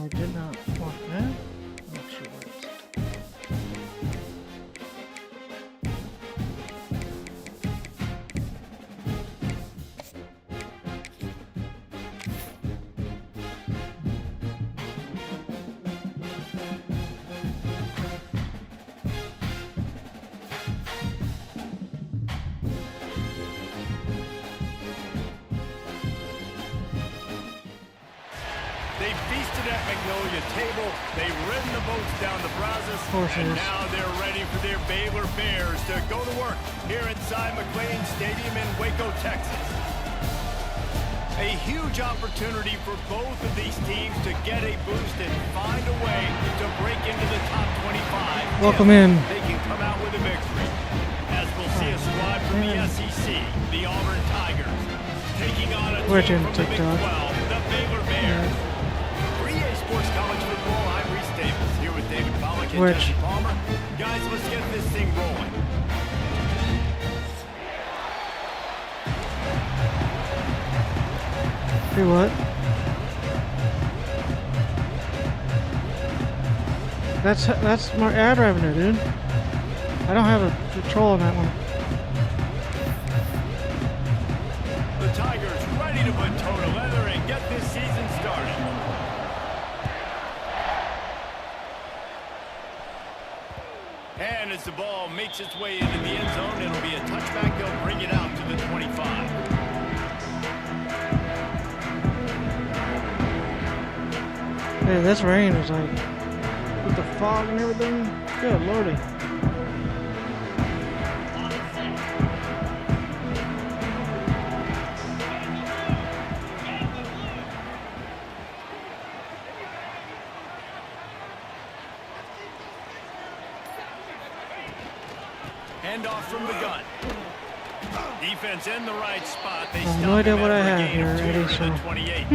I did not want that. Oh, she works. They feasted at Magnolia Table, they ridden the boats down the Brazos, and now they're ready for their Baylor Bears to go to work here inside McLean Stadium in Waco, Texas. A huge opportunity for both of these teams to get a boost and find a way to break into the top 25. Welcome in. They can come out with a victory. As we'll see a squad from the SEC, the Auburn Tigers, taking on a team from the Big 12, the Baylor Bears. Sports College Football, I'm Reese Davis, here with David Pollack and Jesse Palmer. Guys, let's get this thing rolling. Hey, what? That's my ad revenue, dude. I don't have a control on that one. The Tigers ready to put toe to leather and get this season started. And as the ball makes its way into the end zone, it'll be a touchback. They'll bring it out to the 25. Hey, this rain is like, with the fog and everything. Good lordy. Handoff from the gun. Defense in the right spot. They have no idea what I have here, Eddie. So. 28.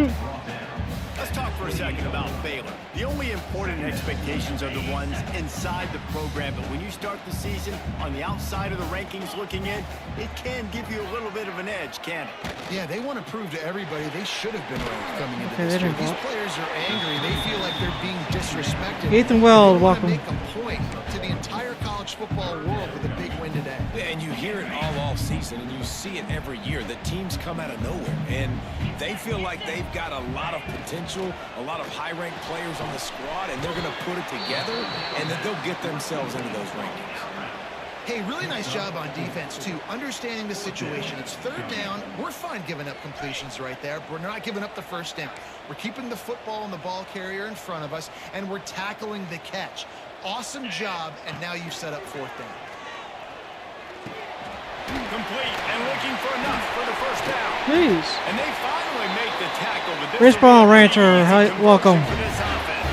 Let's talk for a second about Baylor. The only important expectations are the ones inside the program, but when you start the season on the outside of the rankings looking in, it can give you a little bit of an edge, can it? Yeah, they want to prove to everybody they should have been ranked coming into this year. These players are angry. They feel like they're being disrespected. Ethan Weld, welcome. They want to make a point to the entire college football world with a big win today. And you hear it all season, and you see it every year. The teams come out of nowhere, and they feel like they've got a lot of potential, a lot of high-ranked players on the squad, and they're going to put it together, and then they'll get themselves into those rankings. Hey, really nice job on defense, too, understanding the situation. It's third down. We're fine giving up completions right there. We're not giving up the first down. We're keeping the football and the ball carrier in front of us, and we're tackling the catch. Awesome job, and now you've set up fourth down. Complete and looking for enough for the first down. Please. And they finally make the tackle. But Baseball Rancher, hi, welcome. For this offense.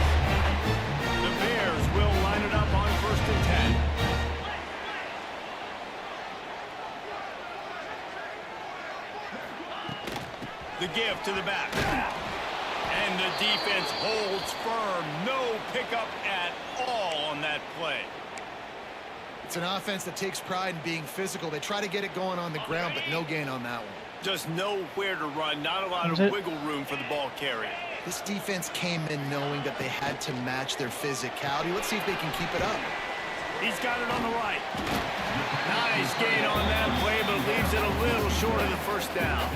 The Bears will line it up on 1st and 10. The give to the back. And the defense holds firm. No pickup at all on that play. It's an offense that takes pride in being physical. They try to get it going on the ground, but no gain on that one. Just nowhere to run. Not a lot of wiggle room for the ball carrier. This defense came in knowing that they had to match their physicality. Let's see if they can keep it up. He's got it on the right. Nice gain on that play, but leaves it a little short of the first down.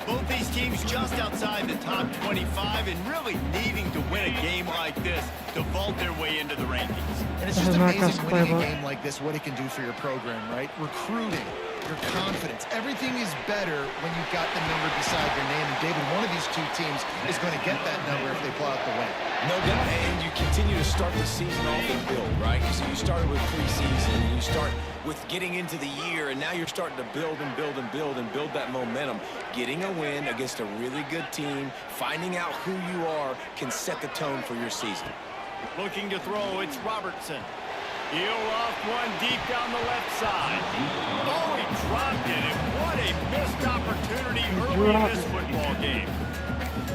Both these teams just outside the top 25 and really needing to win a game like this to vault their way into the rankings. And it's just amazing winning a game like this, what it can do for your program, right? Recruiting, your confidence. Everything is better when you've got the number beside your name. And David, one of these two teams is going to get that number if they pull out the win. No doubt, and you continue to start the season off and build, right? So you started with preseason, and you start with getting into the year, and now you're starting to build and build and build and build that momentum. Getting a win against a really good team, finding out who you are, can set the tone for your season. Looking to throw, it's Robertson. He'll off one deep down the left side. Oh, he dropped it, and what a missed opportunity early in this football game.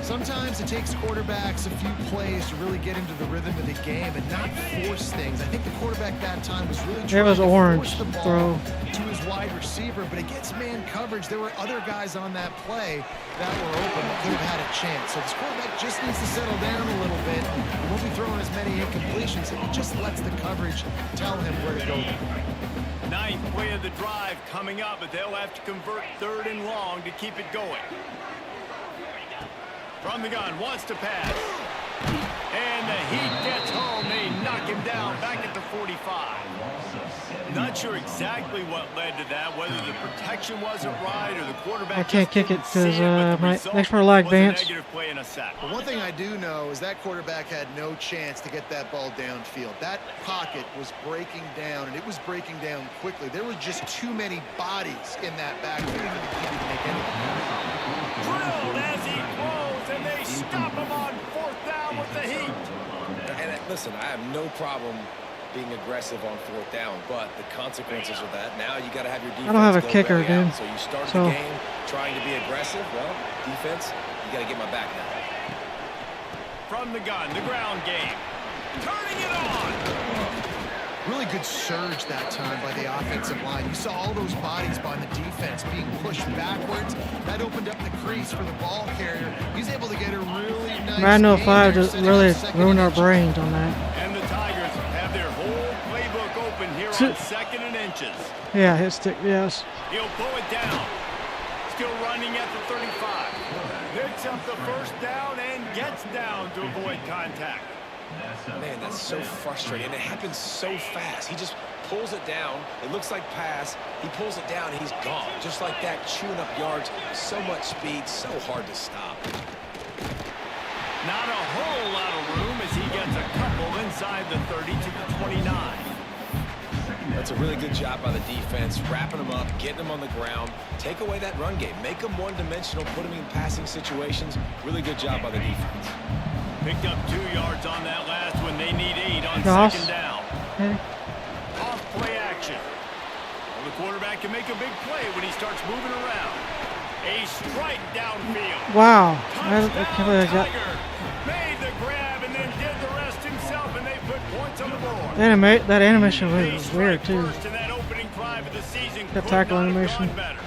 Sometimes it takes quarterbacks a few plays to really get into the rhythm of the game and not force things. I think the quarterback that time was really trying was to orange force the ball throw to his wide receiver, but against man coverage, there were other guys on that play that were open that could have had a chance. So this quarterback just needs to settle down a little bit. He won't be throwing as many incompletions. It just lets the coverage tell him where to go. Ninth play of the drive coming up, but they'll have to convert 3rd and long to keep it going. From the gun, wants to pass. And the Heat gets home. They knock him down back at the 45. Not sure exactly what led to that, whether the protection wasn't right or the quarterback. I can't kick it because makes for a lag, Vance. But one thing I do know is that quarterback had no chance to get that ball downfield. That pocket was breaking down, and it was breaking down quickly. There were just too many bodies in that backfield for the keeper to make anything happen. Drilled as he throws, and they stop him on 4th down with the Heat. And listen, I have no problem being aggressive on 4th down, but the consequences of that, now you got to have your defense. I don't have a go kicker, belly out. dude. So you started the game trying to be aggressive. Well, defense, you got to get my back now. From the gun, the ground game. Turning it on. Really good surge that time by the offensive line. You saw all those bodies by the defense being pushed backwards. That opened up the crease for the ball carrier. He's able to get a really nice. Madden 05 just really ruined our brains on that. And the Tigers have their whole playbook open here on 2nd and inches. Yeah, hit stick, yes. He'll pull it down. Still running at the 35. Picks up the 1st down and gets down to avoid contact. Man, that's so frustrating. And it happens so fast. He just pulls it down. It looks like pass. He pulls it down, and he's gone. Just like that, chewing up yards. So much speed, so hard to stop. Not a whole lot of room as he gets a couple inside the 30 to the 29. That's a really good job by the defense, wrapping them up, getting them on the ground. Take away that run game. Make them one-dimensional, put them in passing situations. Really good job by the defense. Picked up 2 yards on that last one. They need 8 on Gosh. 2nd down. Okay. Off play action. Well, the quarterback can make a big play when he starts moving around. A strike downfield. Wow. I Touchdown, can't believe I got Tiger. Made the grab and then did the rest himself, and they put points on the board. that animation They was strike weird too. first in that opening drive of the season. That Could tackle not have animation. gone better.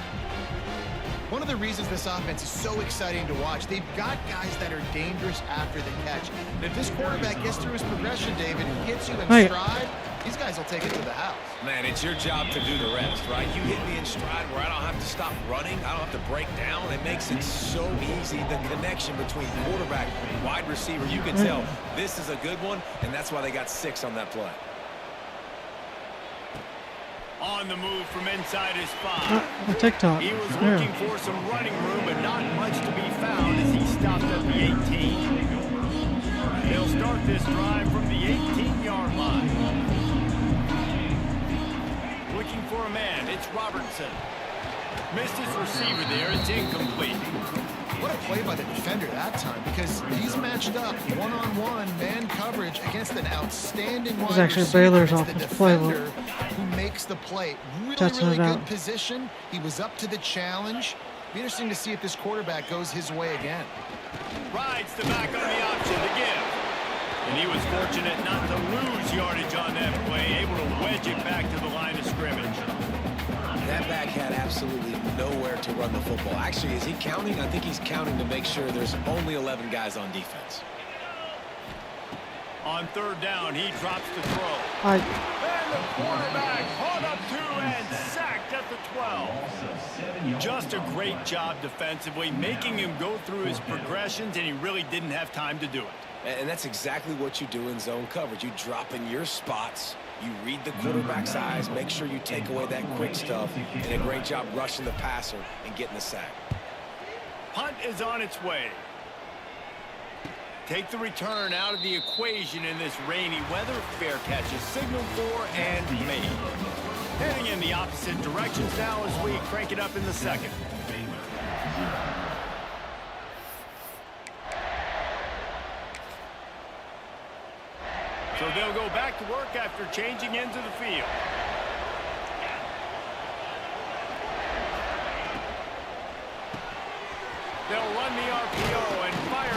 One of the reasons this offense is so exciting to watch, they've got guys that are dangerous after the catch. And if this quarterback gets through his progression, David, and hits you in stride, these guys will take it to the house. Man, it's your job to do the rest, right? You hit me in stride where I don't have to stop running. I don't have to break down. It makes it so easy. The connection between quarterback and wide receiver, you can tell this is a good one, and that's why they got 6 on that play. On the move from inside his 5. TikTok. He was looking for some running room, but not much to be found as he stopped at the 18. They'll start this drive from the 18-yard line. Looking for a man. It's Robertson. Missed his receiver there. It's incomplete. What a play by the defender that time, because he's matched up one-on-one man coverage against an outstanding wide actually receiver. Baylor's It's offensive the playbook. defender who makes the play. Really Touching it good out. position. He was up to the challenge. Be interesting to see if this quarterback goes his way again. Rides the back on the option to give. And he was fortunate not to lose yardage on that play, able to wedge it back to the line of scrimmage. That back had absolutely nowhere to run the football. Actually, is he counting? I think he's counting to make sure there's only 11 guys on defense. On 3rd down, he drops the throw. I And the quarterback caught up 2 and sacked at the 12. Just a great job defensively, making him go through his progressions, and he really didn't have time to do it. And that's exactly what you do in zone coverage. You drop in your spots. You read the quarterback's eyes, make sure you take away that quick stuff, and a great job rushing the passer and getting the sack. Punt is on its way. Take the return out of the equation in this rainy weather. Fair catch is signaled for and made. Heading in the opposite directions now as we crank it up in the 2nd. So they'll go back to work after changing into the field. They'll run the RPO and fire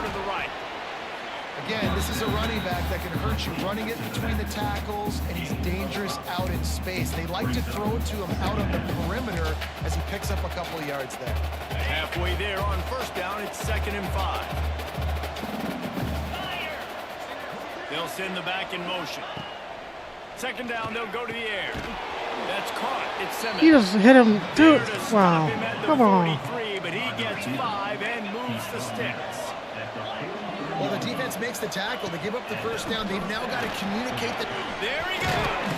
Again, this is a running back that can hurt you running it between the tackles, and he's dangerous out in space. They like to throw it to him out on the perimeter as he picks up a couple of yards there. Halfway there on first down, it's 2nd and 5. They'll send the back in motion. 2nd down, they'll go to the air. That's caught. It's Simmons. He just hit him, dude. Wow. Come 43, but he gets 5 and moves the sticks. Well, the defense makes the tackle. They give up the first down. They've now got to communicate that. There he goes.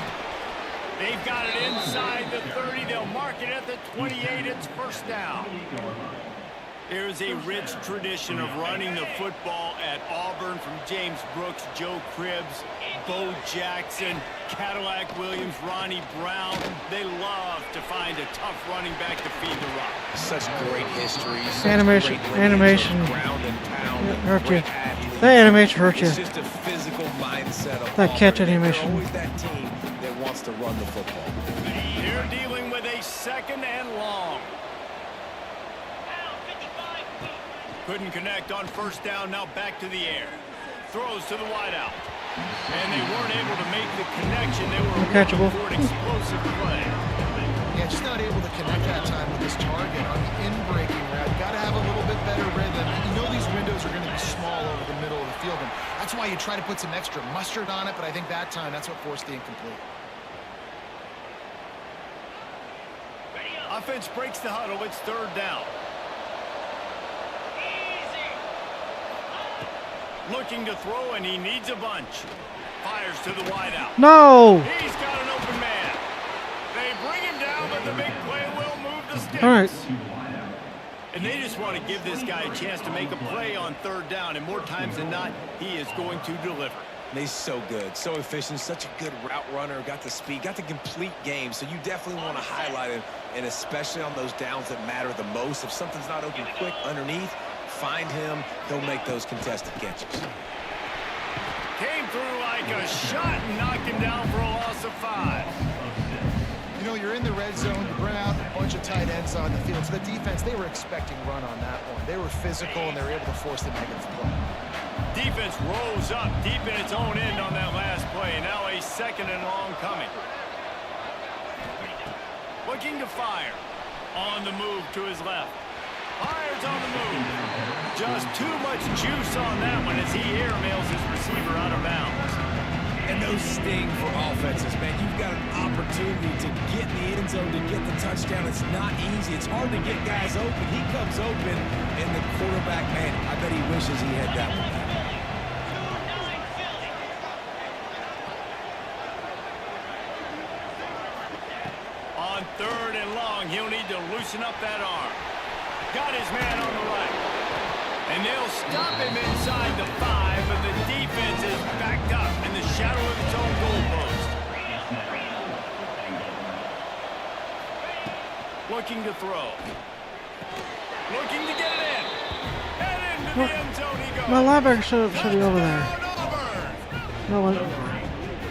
They've got it inside the 30. They'll mark it at the 28. It's first down. There's a rich tradition of running the football at Auburn from James Brooks, Joe Cribbs, Bo Jackson, Cadillac Williams, Ronnie Brown. They love to find a tough running back to feed the rock. Such great history. Animation. Ground and pound. Hurt you. That animation hurt you. It's just a physical mindset of That catch Auburn. animation. They're always that team that wants to run the football. They're dealing with a 2nd and long. Couldn't connect on first down. Now back to the air. Throws to the wideout. And they weren't able to make the connection. They were Uncatchable. looking for an explosive play. Yeah, just not able to connect that time with his target on the in-breaking route. Got to have a little bit better rhythm. You know these windows are going to be small over the middle of the field, and that's why you try to put some extra mustard on it, but I think that time that's what forced the incomplete. Offense breaks the huddle. It's 3rd down. Looking to throw, and he needs a bunch. Fires to the wideout. No. He's got an open man. They bring him down, but the big play will move the sticks. All right. And they just want to give this guy a chance to make a play on 3rd down, and more times than not, he is going to deliver. And he's so good, so efficient, such a good route runner, got the speed, got the complete game. So you definitely want to highlight him, and especially on those downs that matter the most. If something's not open quick underneath, find him. He'll make those contested catches. Came through like a shot and knocked him down for a loss of 5. You know, you're in the red zone, you bring out a bunch of tight ends on the field. So the defense, they were expecting run on that one. They were physical, and they were able to force the negative play. Defense rolls up deep in its own end on that last play. Now a 2nd and long coming. Looking to fire. On the move to his left. Fires on the move. Just too much juice on that one as he airmails his receiver out of bounds. And those sting for offenses, man. You've got an opportunity to get in the end zone, to get the touchdown. It's not easy. It's hard to get guys open. He comes open, and the quarterback, man, I bet he wishes he had that one. On 3rd and long, he'll need to loosen up that arm. Got his man on the right. And they'll stop him inside the 5, but the defense is backed up in the shadow of its own goalpost. Looking to throw. Looking to get it in. And into the end zone he goes. My linebacker should be over there. No one.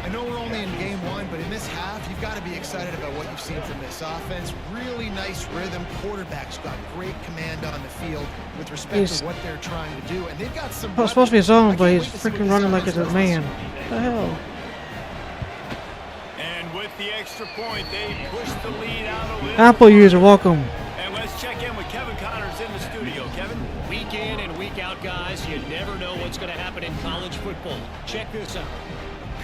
I know we're only in game 1, but in this half, you've got to be excited about what you've seen from this offense. Really nice rhythm. Quarterback's got great command on the field with respect to what they're trying to do. And they've got some... Well, it's supposed to be his own, but he's freaking running like it's a man. What the hell? And with the extra point, they push the lead out a little. Apple user, welcome. And let's check in with Kevin Connors in the studio. Kevin? Week in and week out, guys, you never know what's going to happen in college football. Check this out.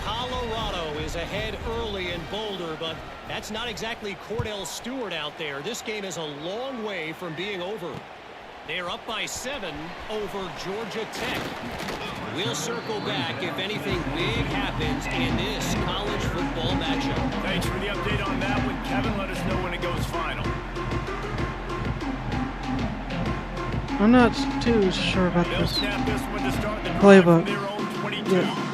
Colorado is ahead early in Boulder, but that's not exactly Cordell Stewart out there. This game is a long way from being over. They're up by 7 over Georgia Tech. We'll circle back if anything big happens in this college football matchup. Thanks for the update on that one, Kevin. Let us know when it goes final. I'm not too sure about They'll this snap this one to start the drive playbook. from their own 22. Yeah.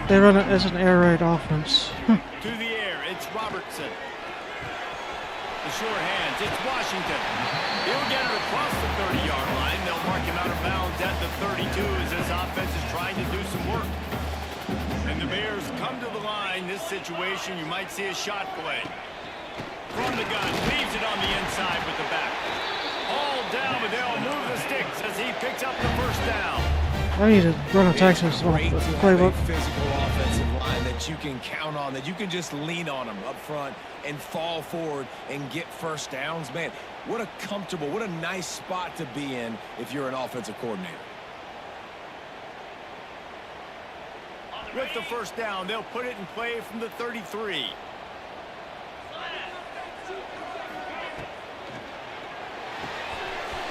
They run it as an air raid offense. To the air, it's Robertson. The short hands, it's Washington. He'll get it across the 30-yard line. They'll mark him out of bounds at the 32 as this offense is trying to do some work. And the Bears come to the line. This situation, you might see a shot play. From the gun, leaves it on the inside with the back. All down, but they'll move the sticks as he picks up the first down. I need to run a Texas Great to playbook. have a physical offensive line that you can count on, that you can just lean on them up front and fall forward and get first downs. Man, what a comfortable, what a nice spot to be in if you're an offensive coordinator. With the first down, they'll put it in play from the 33.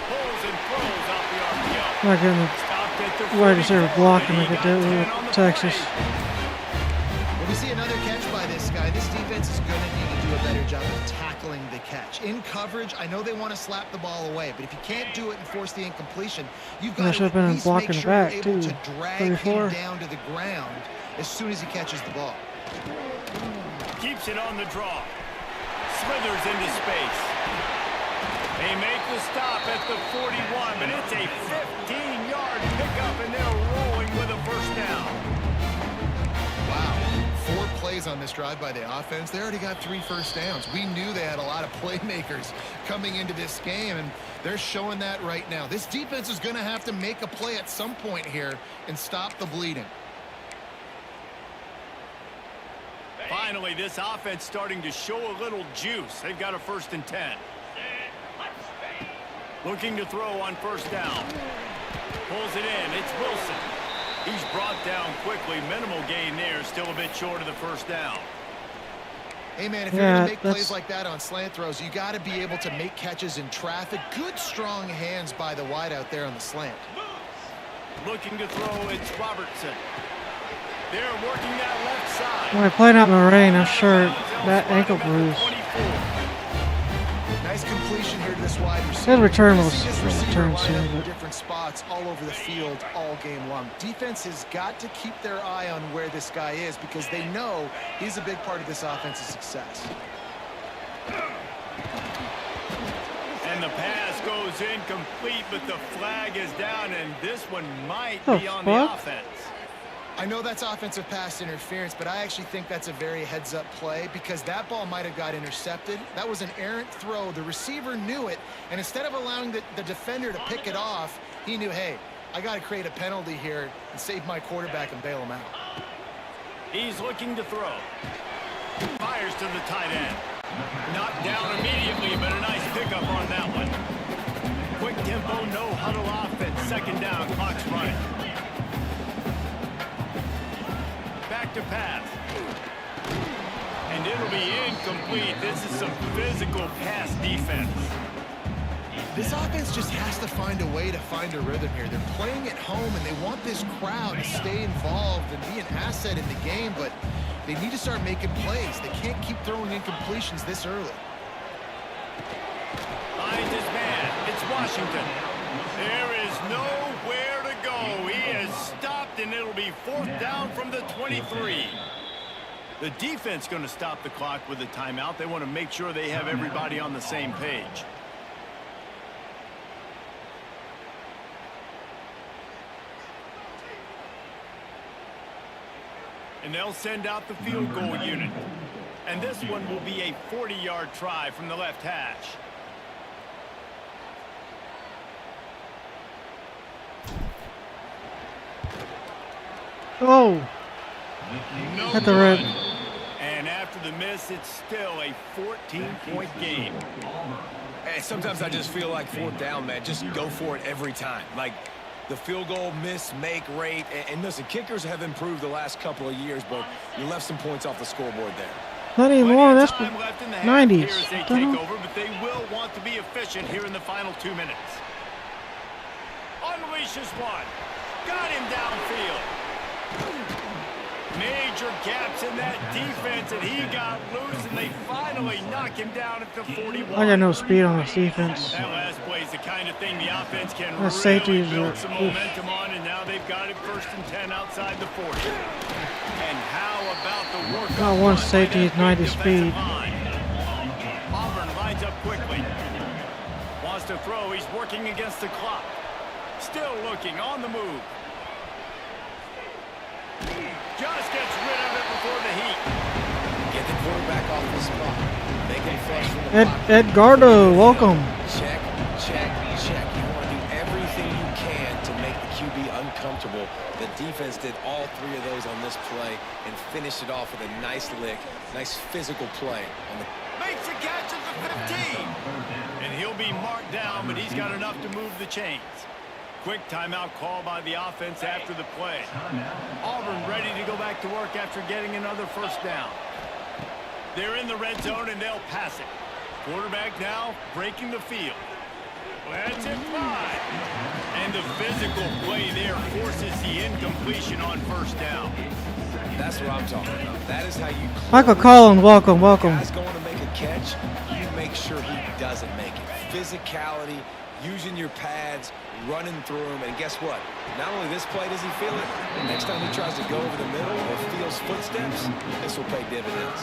Pulls and throws off the RPO. Not getting Stopped at the the wide receiver 44, blocking and like he it got did 10 with on the Texas. play. Well, we see another catch by this guy. This defense is going to need to do a better job of tackling the catch. In coverage, I know they want to slap the ball away, but if you can't do it and force the incompletion, you've got to at least make sure you're able to drag him down to the ground as soon as he catches the ball. Keeps it on the draw. Slithers into space. They make the stop at the 41, but it's a 15-yard pickup, and they're rolling with a first down. Wow, 4 plays on this drive by the offense. They already got 3 first downs. We knew they had a lot of playmakers coming into this game, and they're showing that right now. This defense is going to have to make a play at some point here and stop the bleeding. Finally, this offense starting to show a little juice. They've got a 1st and 10. Looking to throw on first down. Pulls it in. It's Wilson. He's brought down quickly. Minimal gain there. Still a bit short of the first down. Hey, man, if you're going to make plays like that on slant throws, you got to be able to make catches in traffic. Good, strong hands by the wide out there on the slant. Looking to throw. It's Robertson. They're working that left side. When I played out in the rain, I'm sure that ankle bruise. Nice completion here to this wide receiver. His return was return soon, in but different spots all over the field all game long. Defense has got to keep their eye on where this guy is because they know he's a big part of this offense's success. And the pass goes incomplete, but the flag is down, and this one might The be on fuck? the offense. I know that's offensive pass interference, but I actually think that's a very heads-up play because that ball might have got intercepted. That was an errant throw. The receiver knew it, and instead of allowing the defender to pick it off, he knew, hey, I got to create a penalty here and save my quarterback and bail him out. He's looking to throw. Fires to the tight end. Knocked down immediately, but a nice pickup on that one. Quick tempo, no huddle offense. 2nd down, clock's running. Back to pass. And it'll be incomplete. This is some physical pass defense. This offense just has to find a way to find a rhythm here. They're playing at home, and they want this crowd to stay involved and be an asset in the game, but they need to start making plays. They can't keep throwing incompletions this early. Finds his man. It's Washington. There is nowhere to go. He is stopped, and it'll be 4th down from the 23. The defense going to stop the clock with a timeout. They want to make sure they have everybody on the same page. And they'll send out the field goal unit. And this one will be a 40-yard try from the left hash. oh, No at the red. run. And after the miss, it's still a 14-point game. And sometimes I just feel like 4th down, man. Just go for it every time. Like the field goal miss, make rate. And listen, kickers have improved the last couple of years, but you left some points off the scoreboard there. Not anymore. That's Time left in the half 90s. here as they take over, but they will want to be efficient here in the final 2 minutes. Unleashes one. Got him downfield. Major gaps in that defense, and he got loose, and they finally knock him down at the 41. I got no speed on this defense. That last play is the kind of thing the offense can The really safeties build are- some momentum on, and now they've got it 1st and 10 outside the 40. And how about the work? Not one safety is 90 speed. Auburn lines up quickly. Wants to throw. He's working against the clock. Still looking on the move. Just gets rid of it before the heat. Get the quarterback off the spot. Make him flush from the pocket. Edgardo, welcome. Check, check, check. You want to do everything you can to make the QB uncomfortable. comfortable. The defense did all three of those on this play and finished it off with a nice lick, nice physical play. Makes a catch at the 15. And he'll be marked down, but he's got enough to move the chains. Quick timeout call by the offense after the play. Auburn ready to go back to work after getting another first down. They're in the red zone, and they'll pass it. Quarterback now breaking the field. That's it, 5. And the physical play there forces the incompletion on first down. That's what I'm talking about. That is how you... Michael Collins, welcome, welcome. Guy's going to make a catch, you make sure he doesn't make it. Physicality, using your pads, running through him, and guess what? Not only this play does he feel it, next time he tries to go over the middle or feels footsteps, this will pay dividends.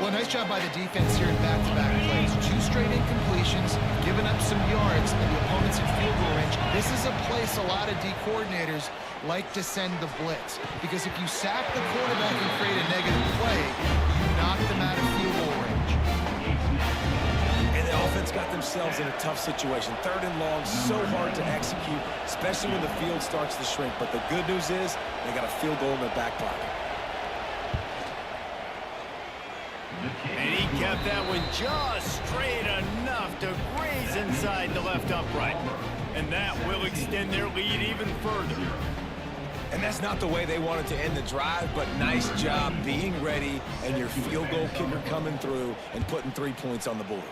Well, nice job by the defense here in back-to-back plays. 2 straight incompletions, giving up some yards, and the opponent's in field goal range. This is a place a lot of D coordinators like to send the blitz, because if you sack the quarterback and create a negative play, you knock them out of field goal range. And the offense got themselves in a tough situation. 3rd and long, so hard to execute, especially when the field starts to shrink. But the good news is they got a field goal in their back pocket. And he kept that one just straight enough to graze inside the left upright. And that will extend their lead even further. And that's not the way they wanted to end the drive, but nice job being ready and your field goal kicker coming through and putting 3 points on the board.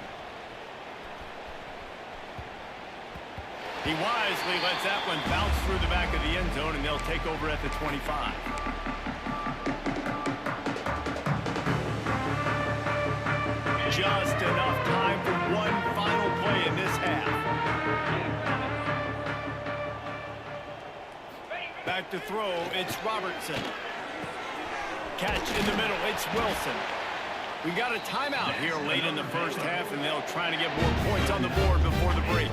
He wisely lets that one bounce through the back of the end zone, and they'll take over at the 25. Just enough time for one final play in this half. Back to throw, it's Robertson. Catch in the middle, it's Wilson. We got a timeout here late in the first half, and they'll try to get more points on the board before the break.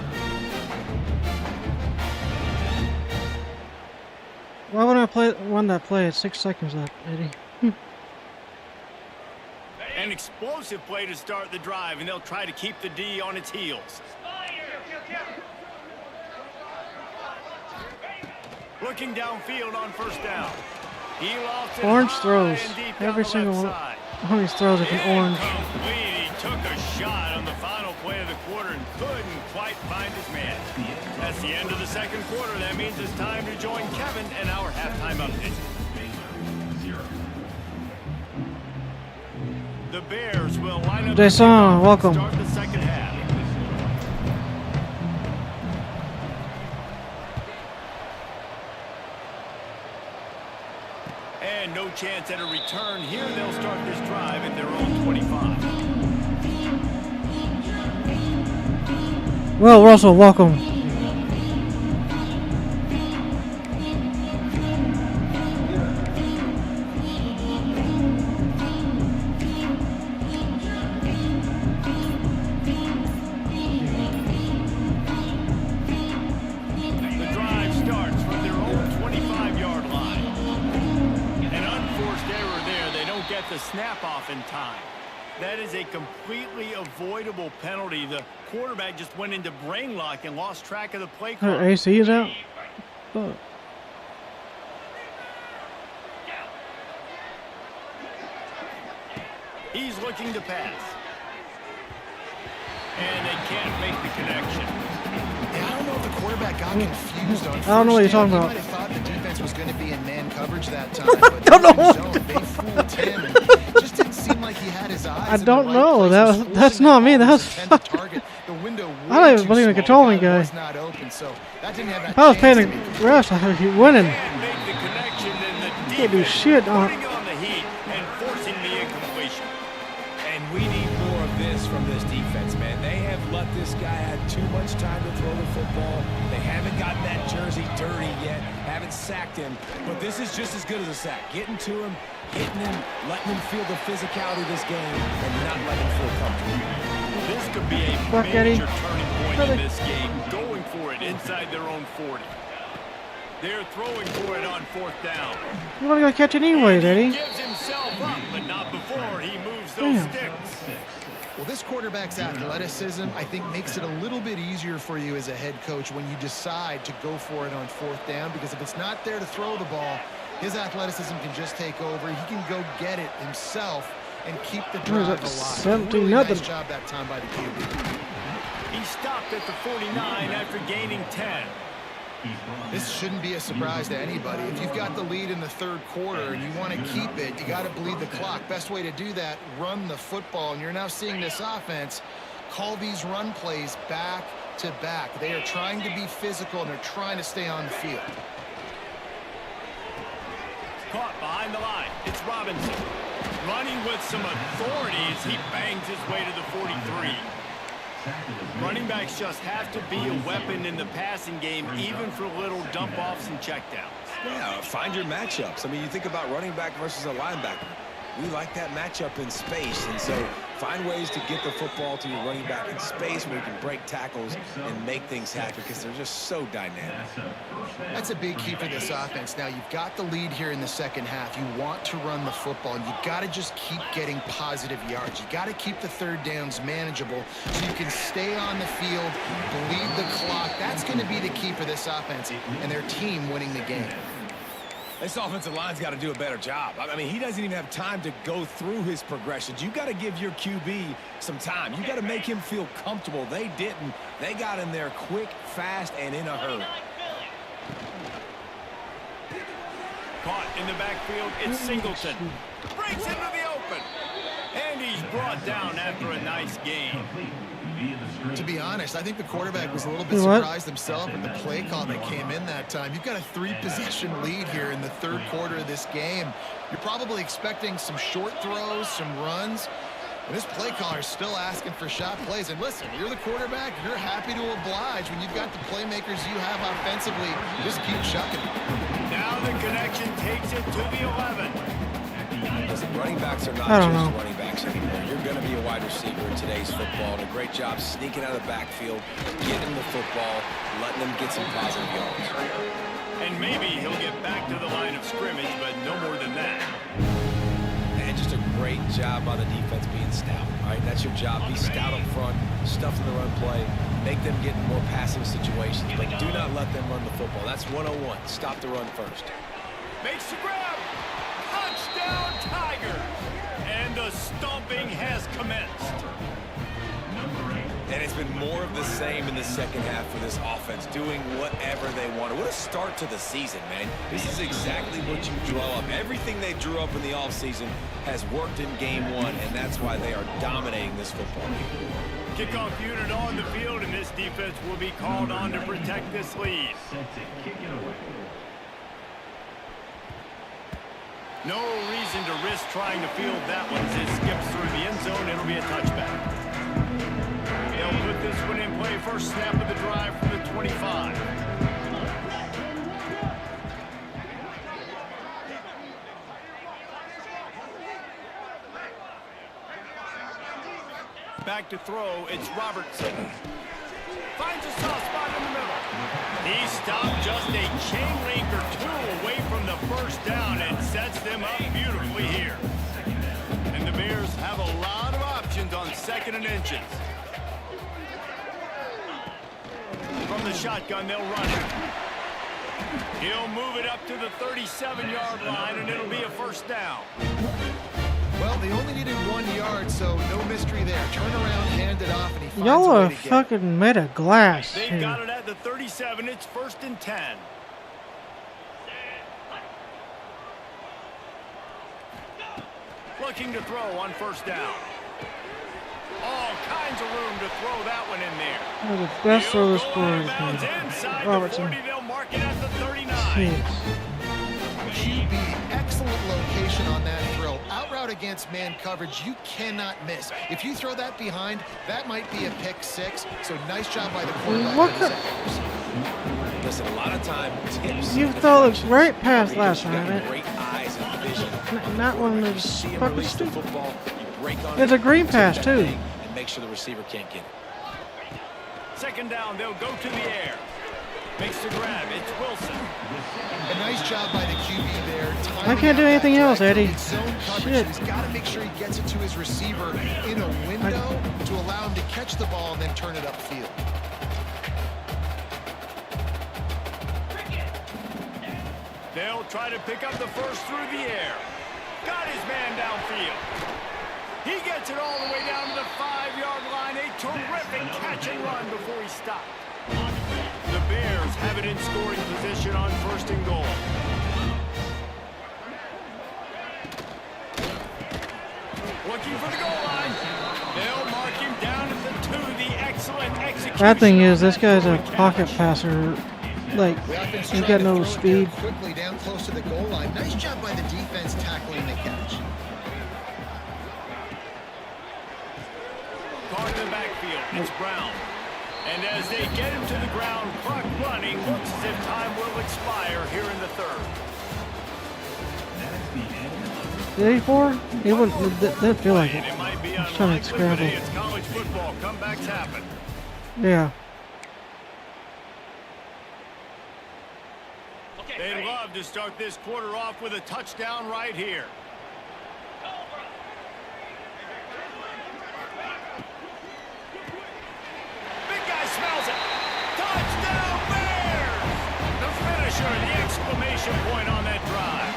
Why would I won that play at 6 seconds left, Eddie? An explosive play to start the drive, and they'll try to keep the D on its heels. Looking downfield on first down. He lost it Orange high throws. and deep Every down the single left one. side. All these throws are from orange. Incomplete. He took a shot on the final play of the quarter and couldn't quite find his man. That's the end of the second quarter. That means it's time to join Kevin and our halftime update. The Bears will line up. Jason, welcome. Start the second half. And no chance at a return here. They'll start this drive at their own 25. Well, Russell, welcome. The drive starts from their own 25-yard line. An unforced error there. They don't get the snap off in time. That is a completely avoidable penalty. The quarterback just went into brain lock and lost track of the play clock. Her AC is out. Oh. He's looking to pass. And they can't make the connection. Yeah, I don't know if the quarterback got confused on I don't know what you're first down. talking about. He might have thought the defense was going to be in man coverage that time, but don't know what zone, they fooled him, and it just didn't seem like he had his eyes. I in the don't right know. places, That's forcing not the me. ball That's to his intended target. The window I don't way even too believe in small. controlling God guy. was not open, so that didn't have that If I was paying chance the to be- rest, I would be winning. Can't make the connection, and the Can't do defense shit on- putting on the heat and forcing the incompletion. And we need more of this from this defense, man. They have let this guy have too much time to throw the football. They haven't gotten that jersey dirty yet, haven't sacked him. But this is just as good as a sack. Getting to him, hitting him, letting him feel the physicality of this game, and not letting him feel comfortable. This could be a Fuck, Eddie. major turning point Really? in this game, going for it inside their own 40. They're throwing for it on 4th down. You're not going to catch it anyways, He Eddie. gives himself up, but not before he moves those sticks. Well, this quarterback's athleticism, I think, makes it a little bit easier for you as a head coach when you decide to go for it on 4th down, because if it's not there to throw the ball, his athleticism can just take over. He can go get it himself and keep the drive alive. 17-0. Nice job that time by the QB. He stopped at the 49 after gaining 10. This shouldn't be a surprise to anybody. If you've got the lead in the 3rd quarter and you want to keep it, you got to bleed the clock. Best way to do that, run the football. And you're now seeing this offense call these run plays back to back. They are trying to be physical, and they're trying to stay on the field. Caught behind the line. It's Robinson. Running with some authority as he bangs his way to the 43. Running backs just have to be a weapon in the passing game, even for little dump-offs and checkdowns. Yeah, find your matchups. I mean, you think about running back versus a linebacker. We like that matchup in space, and so find ways to get the football to your running back in space where you can break tackles and make things happen, because they're just so dynamic. That's a big key for this offense. Now, you've got the lead here in the 2nd half. You want to run the football, and you've got to just keep getting positive yards. You got to keep the 3rd downs manageable so you can stay on the field, bleed the clock. That's going to be the key for this offense and their team winning the game. This offensive line's got to do a better job. I mean, he doesn't even have time to go through his progressions. You got to give your QB some time. You got to make him feel comfortable. They didn't. They got in there quick, fast, and in a hurry. Caught in the backfield, it's Singleton. Breaks into the open. And he's brought down after a nice gain. To be honest, I think the quarterback was a little bit surprised himself at the play call that came in that time. You've got a 3-possession lead here in the 3rd quarter of this game. You're probably expecting some short throws, some runs. And this play caller is still asking for shot plays. And listen, you're the quarterback. You're happy to oblige when you've got the playmakers you have offensively. Just keep chucking. Now the connection takes it to the 11. Listen, running backs are not just running backs anymore. You're going to be a wide receiver in today's football. And a great job sneaking out of the backfield, getting the football, letting them get some positive yards. And maybe he'll get back to the line of scrimmage, but no more than that. And just a great job by the defense being stout. All right, that's your job. Be stout up front, stuff in the run play, make them get in more passing situations, but do not let them run the football. That's 101. Stop the run first. Makes the grab. Touchdown, Tiger. And the stomping has commenced. And it's been more of the same in the 2nd half for this offense, doing whatever they wanted. What a start to the season, man. This is exactly what you draw up. Everything they drew up in the offseason has worked in game 1, and that's why they are dominating this football game. Kickoff unit on the field, and this defense will be called on to protect this lead. No reason to risk trying to field that one as it skips through the end zone. It'll be a touchback. They'll put this one in play. First snap of the drive from the 25. Back to throw, it's Robertson. Finds a soft spot in the middle. He stopped just a chain link or 2 away from the first down and sets them up beautifully here. And the Bears have a lot of options on 2nd and inches. From the shotgun, they'll run it. He'll move it up to the 37-yard line, and it'll be a first down. Well, they only needed 1 yard, so no mystery there. Turn around, hand it off, and he finds Y'all a are way to get fucking made of glass. They've got it at the 37. It's 1st and 10. Looking to throw on first down. All kinds of room to throw that one in there. One of the best service players. Inside Robertson. the 40, they'll mark it at the 39. QB, excellent location on that throw. Out route against man coverage, you cannot miss. If you throw that behind, that might be a pick 6. So nice job by the quarterback. Listen, a lot of time tips. You throw a great pass last time. Great eyes and vision. Not one of those See him fucking release the stupid. football. You break on It's it, a green protect pass, that too. thing, and make sure the receiver can't get it. 2nd down, they'll go to the air. Makes the grab. It's Wilson. A nice job by the QB there. I can't do anything else, Eddie. Shit. He's got to make sure he gets it to his receiver in a window to allow him to catch the ball and then turn it upfield. They'll try to pick up the first through the air. Got his man downfield. He gets it all the way down to the 5-yard line. A terrific catch and run before he stopped. The Bears have it in scoring position on 1st and goal. Looking for the goal line. They'll mark him down at the 2. The excellent execution. Bad thing is, this guy's a pocket passer. Like, he's got no speed. Quickly down close to the goal line. Nice job by the defense tackling the catch. Card in the backfield. It's Brown. And as they get him to the ground, clock running, looks as if time will expire here in the 3rd. Did he 4? He didn't feel like it. It might be He's trying to unlikely, but scramble. hey, it's college football. Comebacks happen. Yeah. They'd love to start this quarter off with a touchdown right here. Big guy smells it. Touchdown Bears! The finisher, the exclamation point on that drive.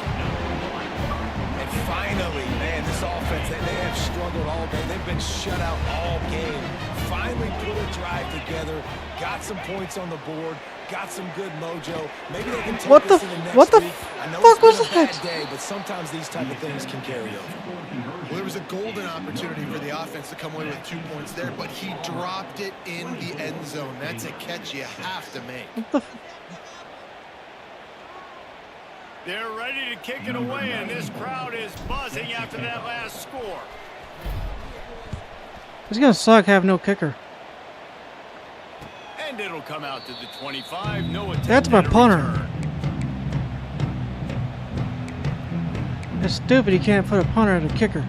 And finally, man, this offense, they have struggled all day. They've been shut out all game. Finally put a drive together, got some points on the board, got some good mojo. Maybe they can take What this the to the next what the week. I know fuck it's was been a that? bad day, but sometimes these type of things can carry over. Well, there was a golden opportunity for the offense to come away with 2 points there, but he dropped it in the end zone. That's a catch you have to make. They're ready to kick it away, and this crowd is buzzing after that last score. It's gonna suck having no kicker. And it'll come out to the 25. No attempt. That's my at a punter. return. It's stupid he can't put a punter at a kicker.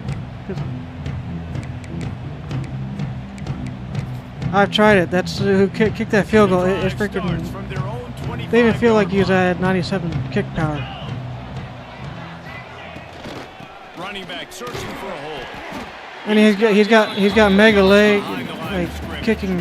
I've tried it. That's who kicked that field goal. It's freaking. From their own 25 They even feel like he's line. at 97 kick power. Running back searching for a hole. And he's got mega leg, like kicking.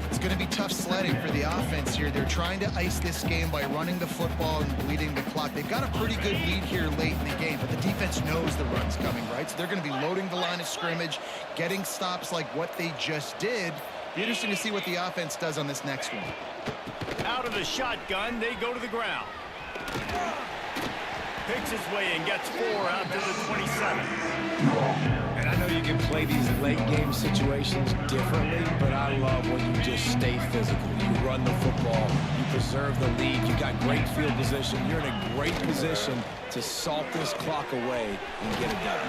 It's going to be tough sledding for the offense here. They're trying to ice this game by running the football and bleeding the clock. They've got a pretty good lead here late in the game, but the defense knows the run's coming, right? So they're going to be loading the line of scrimmage, getting stops like what they just did. Be interesting to see what the offense does on this next one. Out of the shotgun, they go to the ground. Picks his way and gets 4 out to the 27. And I know you can play these late game situations differently, but I love when you just stay physical. You run the football, you preserve the lead, you got great field position. You're in a great position to salt this clock away and get it done.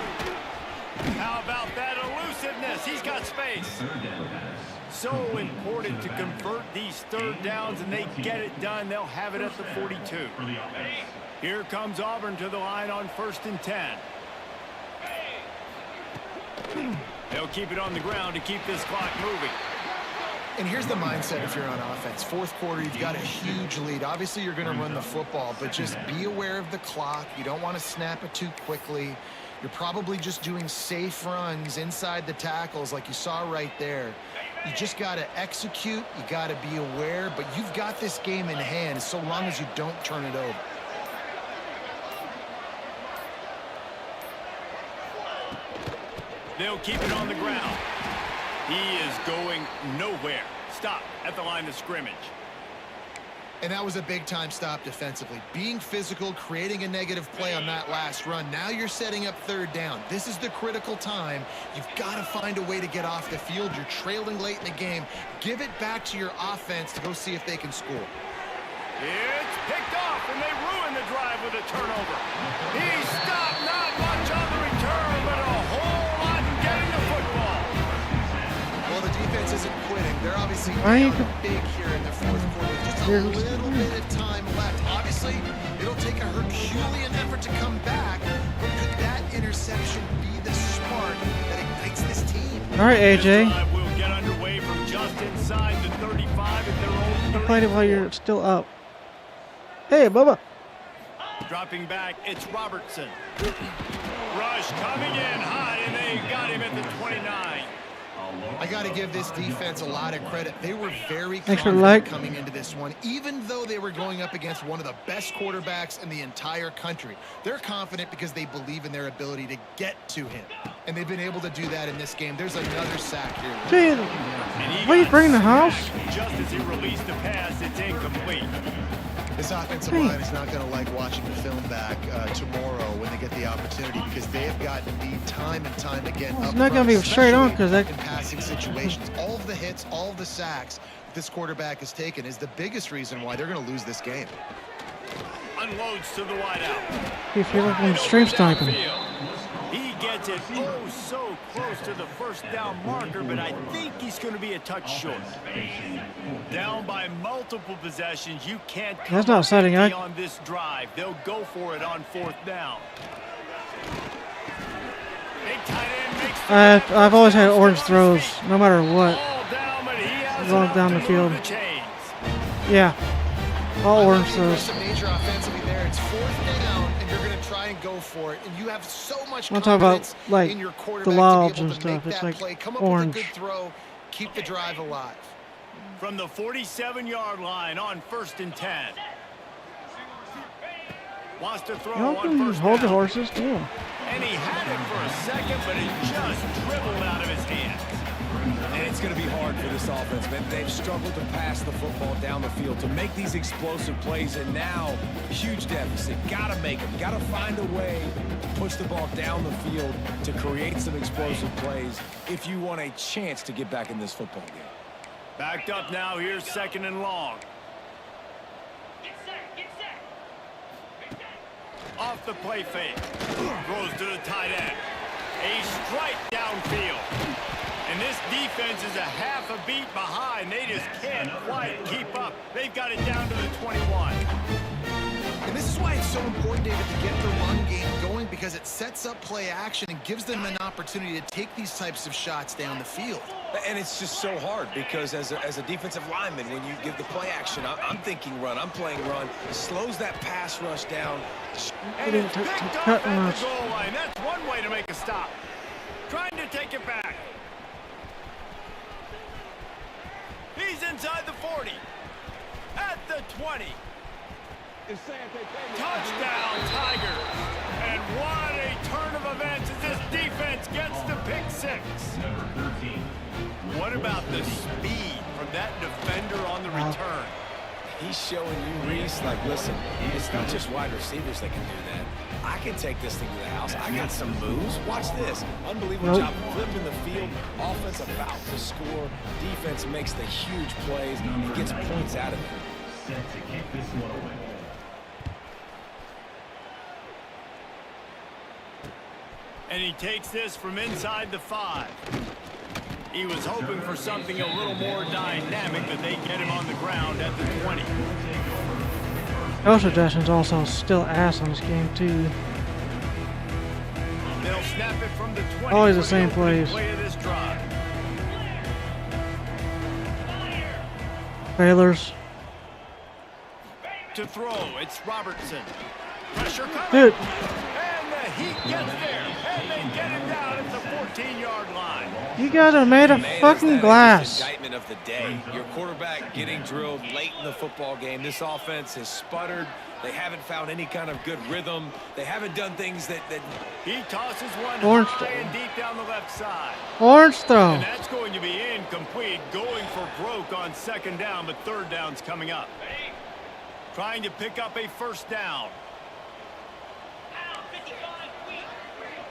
How about that elusiveness? He's got space. So important to convert these 3rd downs, and they get it done. They'll have it at the 42. Here comes Auburn to the line on 1st and 10. They'll keep it on the ground to keep this clock moving. And here's the mindset if you're on offense. 4th quarter, you've got a huge lead. Obviously, you're going to run the football, but just be aware of the clock. You don't want to snap it too quickly. You're probably just doing safe runs inside the tackles like you saw right there. You just got to execute. You got to be aware, but you've got this game in hand so long as you don't turn it over. They'll keep it on the ground. He is going nowhere. Stop at the line of scrimmage. And that was a big-time stop defensively. Being physical, creating a negative play on that last run. Now you're setting up 3rd down. This is the critical time. You've got to find a way to get off the field. You're trailing late in the game. Give it back to your offense to go see if they can score. It's picked off, and they ruin the drive with a turnover. He stopped, not much on the return, but a whole lot in getting the football. Well, the defense isn't quitting. They're obviously Right. down big here in the 4th quarter. Just a little bit of time left. Obviously, it'll take a Herculean effort to come back, but could that interception be the spark that ignites this team? All right, AJ. This drive will get underway from just inside the 35 at their own Played it while you're still up. Hey, Bubba. Dropping back, it's Robertson. Rush coming in hot, and they got him at the 29. I got to give this defense a lot of credit. They were very Extra confident leg. coming into this one, even though they were going up against one of the best quarterbacks in the entire country. They're confident because they believe in their ability to get to him, and they've been able to do that in this game. There's another sack here. Dude, what are you bringing the house? Just as he released the pass, it's incomplete. This offensive line is not going to like watching the film back tomorrow when they get the opportunity, because they have gotten beat time and time again. It's not going to be straight on because that. In passing situations, all of the hits, all of the sacks this quarterback has taken is the biggest reason why they're going to lose this game. Unloads to the wideout. You feel like I'm stream sniping. He gets it oh so close to the first down marker, but I think he's going to be a touch short. Down by multiple possessions, you can't come That's not setting empty up on this drive. They'll go for it on 4th down. Big tight end makes the I've always had orange throws, no matter what. ball down, but he has Long enough down to the field. move the chains. Yeah, all orange There's throws. some major offensively there. It's 4th down, and you're going to try and go for it. And you have so much I'm talking about, confidence like, in your the quarterback lobs to be able and to make stuff. It's that like play, come up orange. with a good throw, keep the drive alive. From the 47-yard line on 1st and 10. Wants to throw Y'all on can 1st hold the down. horses, yeah. And he had it for a second, but it just dribbled out of his hands. And it's going to be hard for this offense, man. They've struggled to pass the football down the field, to make these explosive plays, and now, huge deficit. Got to make them. Got to find a way to push the ball down the field to create some explosive plays if you want a chance to get back in this football game. Backed up now, here's 2nd and long. Off the play fake. Throws to the tight end. A strike downfield. And this defense is a half a beat behind. They just can't quite keep up. They've got it down to the 21. And this is why it's so important, David, to get the run game going, because it sets up play action and gives them an opportunity to take these types of shots down the field. And it's just so hard because as a defensive lineman, when you give the play action, I'm thinking run, I'm playing run. It slows that pass rush down. And it's picked up at the goal line. That's one way to make a stop. Trying to take it back. He's inside the 40. At the 20. Touchdown, Tigers. And what a turn of events as this defense gets the pick 6. What about the speed from that defender on the return? He's showing you, Reese, like, listen, it's not just wide receivers that can do that. I can take this thing to the house. I got some moves. Watch this. Unbelievable job flipping the field. Offense about to score. Defense makes the huge plays and gets points out of it. Set to kick this one away. And he takes this from inside the 5. He was hoping for something a little more dynamic, but they get him on the ground at the 20. Coach Justin's also still ass on this game too. They'll snap it from the 20. Always the for same opening plays. Play of this drive. Baylor's. To throw, it's Robertson. Pressure coming. Dude. And the heat gets there. And they get him down at the 14-yard line. You guys are made of fucking glass. Indictment of the day. Your quarterback getting drilled late in the football game. This offense has sputtered. They haven't found any kind of good rhythm. They haven't done things that He tosses one Orange high throw. and deep down the left side. Orange throw. And that's going to be incomplete. Going for broke on 2nd down, but 3rd down's coming up. Trying to pick up a 1st down.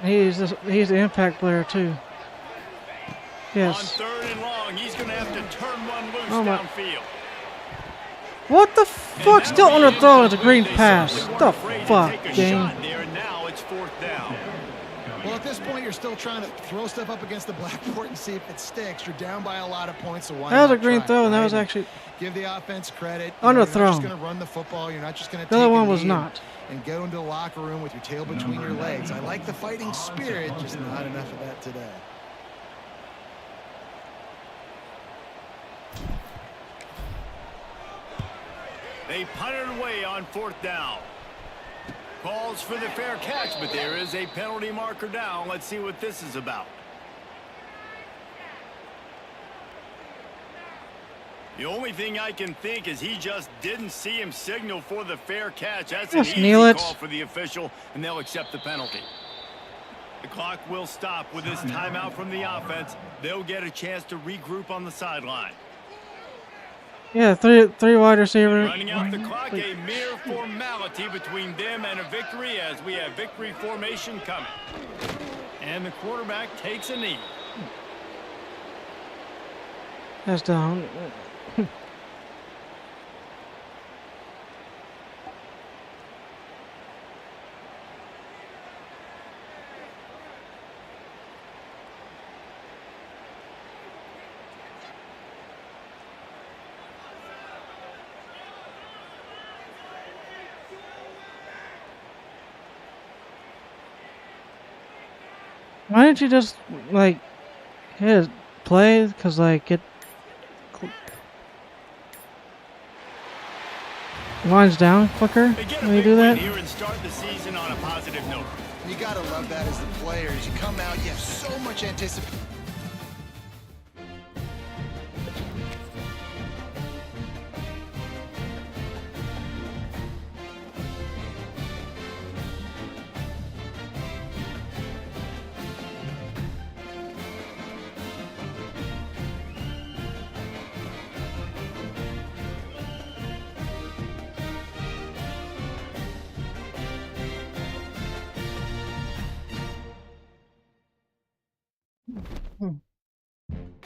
He's the impact player too. Yes. On 3rd and long, he's going to have to turn one loose Oh my. downfield. What the fuck? Still underthrown as a green pass. They weren't The afraid to fuck, take a game? shot there, and now it's 4th down. Well, at this point, you're still trying to throw stuff up against the blackboard and see if it sticks. You're down by a lot of points, so why That was not a green try, throw, and that right? was actually Give the offense credit. Underthrown. You're not just going to run the football. You're not just going to the take other a one was knee not. and go into the locker room with your tail between your legs. I like the fighting spirit, just not enough of that today. They punted away on 4th down. Calls for the fair catch, but there is a penalty marker down. Let's see what this is about. The only thing I can think is he just didn't see him signal for the fair catch. That's an easy call for the official, and they'll accept the penalty. The clock will stop with this timeout from the offense. They'll get a chance to regroup on the sideline. Yeah, three wide receivers. Running out the clock, a mere formality between them and a victory as we have victory formation coming. And the quarterback takes a knee. That's down. Why didn't you just like hit play? Cause like it winds down quicker when you do that. Here and start the season on a positive note. You gotta love that as the players. You come out, you have so much anticipation.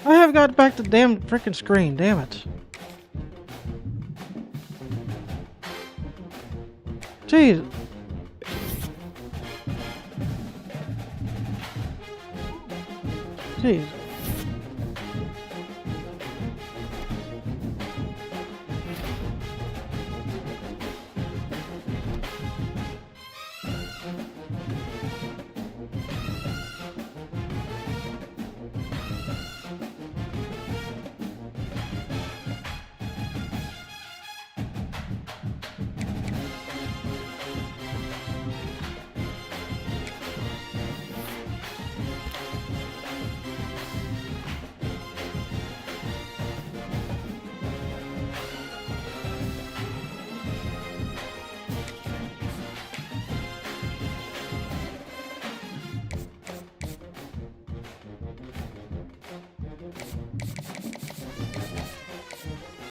I have got back to the damn freaking screen, damn it. Jeez. Jeez.